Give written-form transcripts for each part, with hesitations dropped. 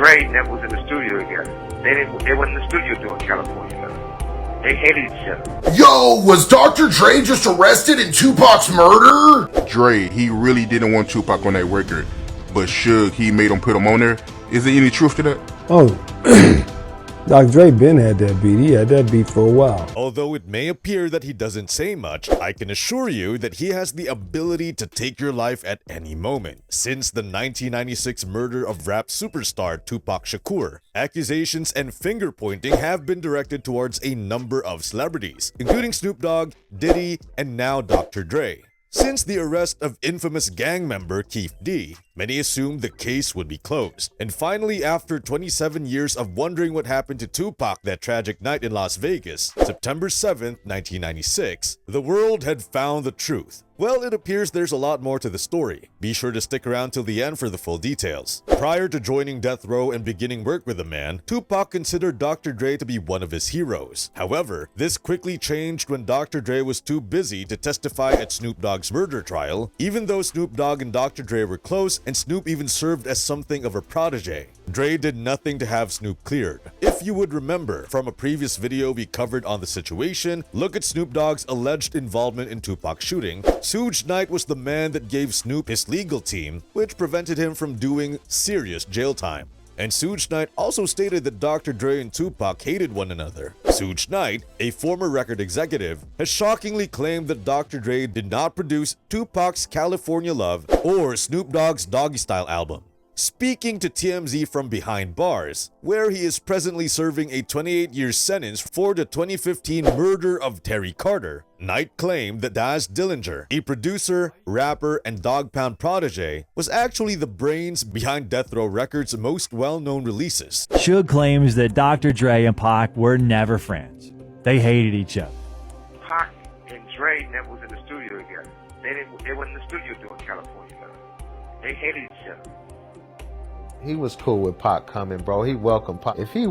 Dre never was in the studio together. They wasn't in the studio doing California Love. They hated each other. Yo, was Dr. Dre just arrested in Tupac's murder? Dre, he really didn't want Tupac on that record, but Suge, he made him put him on there. Is there any truth to that? Oh, Dr. Dre been had that beat. He had that beat for a while. Although it may appear that he doesn't say much, I can assure you that he has the ability to take your life at any moment. Since the 1996 murder of rap superstar Tupac Shakur, accusations and finger-pointing have been directed towards a number of celebrities, including Snoop Dogg, Diddy, and now Dr. Dre. Since the arrest of infamous gang member Keefe D, many assumed the case would be closed. And finally, after 27 years of wondering what happened to Tupac that tragic night in Las Vegas, September 7th, 1996, the world had found the truth. Well, it appears there's a lot more to the story. Be sure to stick around till the end for the full details. Prior to joining Death Row and beginning work with the man, Tupac considered Dr. Dre to be one of his heroes. However, this quickly changed when Dr. Dre was too busy to testify at Snoop Dogg's murder trial, even though Snoop Dogg and Dr. Dre were close and Snoop even served as something of a protege. Dre did nothing to have Snoop cleared. If you would remember from a previous video we covered on the situation, look at Snoop Dogg's alleged involvement in Tupac's shooting. Suge Knight was the man that gave Snoop his legal team, which prevented him from doing serious jail time. And Suge Knight also stated that Dr. Dre and Tupac hated one another. Suge Knight, a former record executive, has shockingly claimed that Dr. Dre did not produce Tupac's California Love or Snoop Dogg's Doggy Style album. Speaking to TMZ from behind bars, where he is presently serving a 28-year sentence for the 2015 murder of Terry Carter, Knight claimed that Daz Dillinger, a producer, rapper, and Dog Pound protege, was actually the brains behind Death Row Records' most well-known releases. Suge claims that Dr. Dre and Pac were never friends. They hated each other. Pac and Dre never was in the studio together. They wasn't in the studio doing California Love. They hated each other. He was cool with Pac coming, bro. He welcomed Pac. If he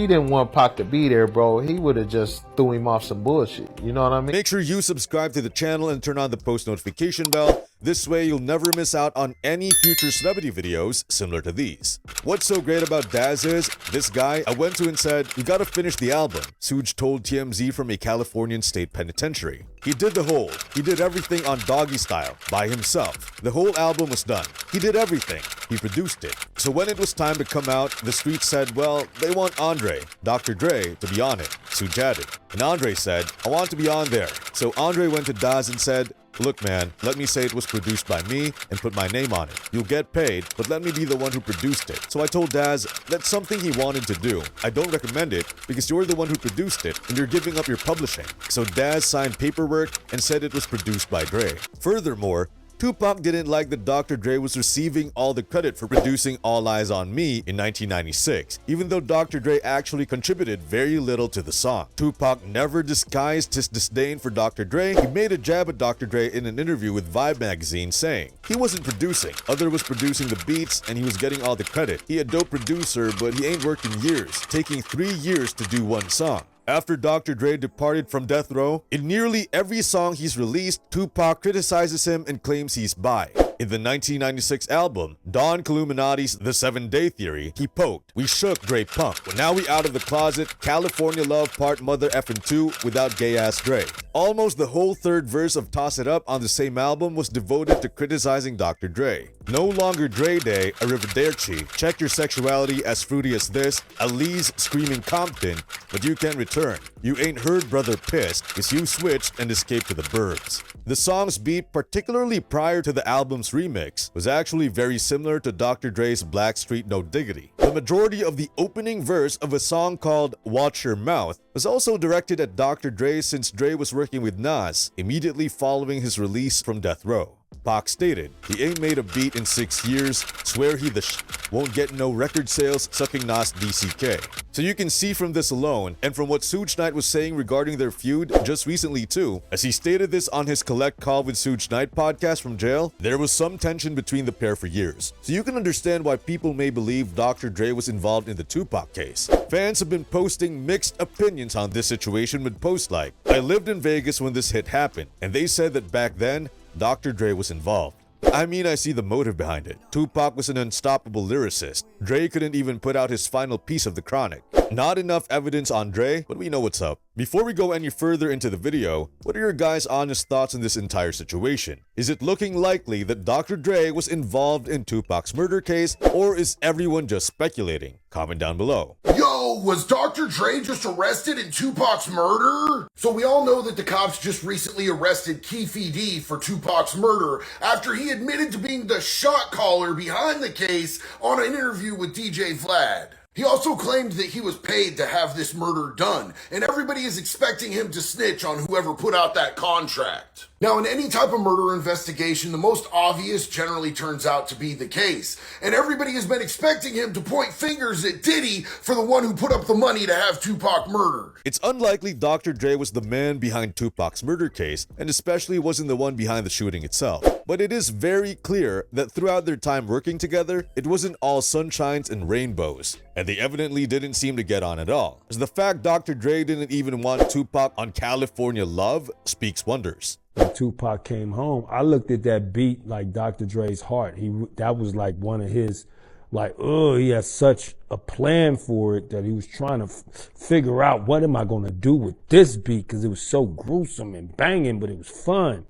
didn't want Pac to be there, bro, he would have just threw him off some bullshit. You know what I mean? Make sure you subscribe to the channel and turn on the post notification bell. This way, you'll never miss out on any future celebrity videos similar to these. What's so great about Daz is, this guy I went to and said, "You gotta finish the album," Suge told TMZ from a Californian state penitentiary. He did the whole. He did everything on Doggy Style by himself. The whole album was done. He did everything. He produced it. So when it was time to come out, the streets said, well, they want Andre, Dr. Dre, to be on it. Suge added. And Andre said, I want to be on there. So Andre went to Daz and said, look man, let me say it was produced by me and put my name on it. You'll get paid, but let me be the one who produced it. So I told Daz, that's something he wanted to do. I don't recommend it because you're the one who produced it and you're giving up your publishing. So Daz signed paperwork and said it was produced by Dre. Furthermore, Tupac didn't like that Dr. Dre was receiving all the credit for producing All Eyes on Me in 1996, even though Dr. Dre actually contributed very little to the song. Tupac never disguised his disdain for Dr. Dre. He made a jab at Dr. Dre in an interview with Vibe magazine saying, he wasn't producing, Other was producing the beats and he was getting all the credit. He a dope producer, but he ain't worked in years, taking 3 years to do one song. After Dr. Dre departed from Death Row, in nearly every song he's released, Tupac criticizes him and claims he's bi. In the 1996 album, Don Killuminati's The 7 Day Theory, he poked, we shook Dre punk, but now we out of the closet, California Love Part Mother Effin' 2 without gay-ass Dre. Almost the whole third verse of Toss It Up on the same album was devoted to criticizing Dr. Dre. No longer Dre Day, Arrivederci, check your sexuality as fruity as this, Ali's screaming Compton, but you can return. You ain't heard brother pissed, cause you switched and escaped to the burbs. The song's beat, particularly prior to the album's remix, was actually very similar to Dr. Dre's Blackstreet No Diggity. The majority of the opening verse of a song called Watch Your Mouth was also directed at Dr. Dre since Dre was working with Nas immediately following his release from Death Row. Pac stated, he ain't made a beat in 6 years, swear he the won't get no record sales, sucking Nas DCK. So you can see from this alone, and from what Suge Knight was saying regarding their feud just recently too, as he stated this on his Collect Call with Suge Knight podcast from jail, there was some tension between the pair for years. So you can understand why people may believe Dr. Dre was involved in the Tupac case. Fans have been posting mixed opinions on this situation with posts like, I lived in Vegas when this hit happened, and they said that back then, Dr. Dre was involved. I mean, I see the motive behind it. Tupac was an unstoppable lyricist. Dre couldn't even put out his final piece of The Chronic. Not enough evidence on Dre, but we know what's up. Before we go any further into the video, what are your guys' honest thoughts on this entire situation? Is it looking likely that Dr. Dre was involved in Tupac's murder case, or is everyone just speculating? Comment down below. Yo, was Dr. Dre just arrested in Tupac's murder? So we all know that the cops just recently arrested Keefe D for Tupac's murder after he admitted to being the shot caller behind the case on an interview with DJ Vlad. He also claimed that he was paid to have this murder done, and everybody is expecting him to snitch on whoever put out that contract. Now, in any type of murder investigation, the most obvious generally turns out to be the case, and everybody has been expecting him to point fingers at Diddy for the one who put up the money to have Tupac murdered. It's unlikely Dr. Dre was the man behind Tupac's murder case, and especially wasn't the one behind the shooting itself. But it is very clear that throughout their time working together, it wasn't all sunshines and rainbows, and they evidently didn't seem to get on at all. As the fact Dr. Dre didn't even want Tupac on California Love speaks wonders. When Tupac came home, I looked at that beat like Dr. Dre's heart. That was like one of his, he had such a plan for it that he was trying to figure out, what am I going to do with this beat? Because it was so gruesome and banging, but it was fun.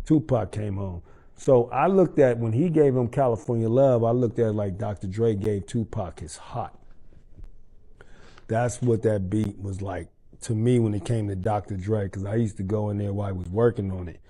Tupac came home. So I looked at, when he gave him California Love, I looked at it like Dr. Dre gave Tupac his heart. That's what that beat was like to me when it came to Dr. Dre, because I used to go in there while he was working on it.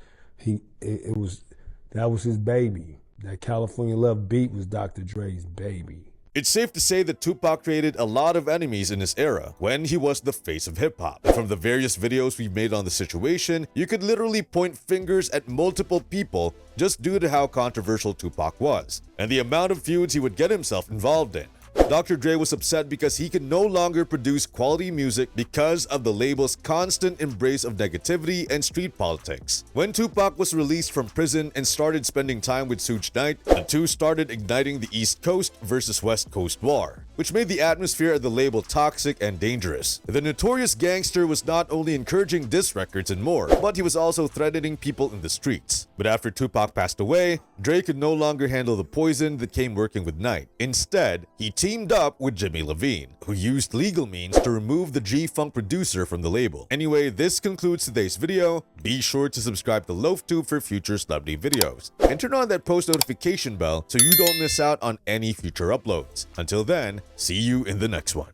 That was his baby. That California Love beat was Dr. Dre's baby. It's safe to say that Tupac created a lot of enemies in his era when he was the face of hip-hop. And from the various videos we've made on the situation, you could literally point fingers at multiple people just due to how controversial Tupac was, and the amount of feuds he would get himself involved in. Dr. Dre was upset because he could no longer produce quality music because of the label's constant embrace of negativity and street politics. When Tupac was released from prison and started spending time with Suge Knight, the two started igniting the East Coast versus West Coast war, which made the atmosphere of the label toxic and dangerous. The notorious gangster was not only encouraging diss records and more, but he was also threatening people in the streets. But after Tupac passed away, Dre could no longer handle the poison that came working with Knight. Instead, he teamed up with Jimmy Levine, who used legal means to remove the G-Funk producer from the label. Anyway, this concludes today's video. Be sure to subscribe to Loaf for future celebrity videos, and turn on that post notification bell so you don't miss out on any future uploads. Until then, see you in the next one.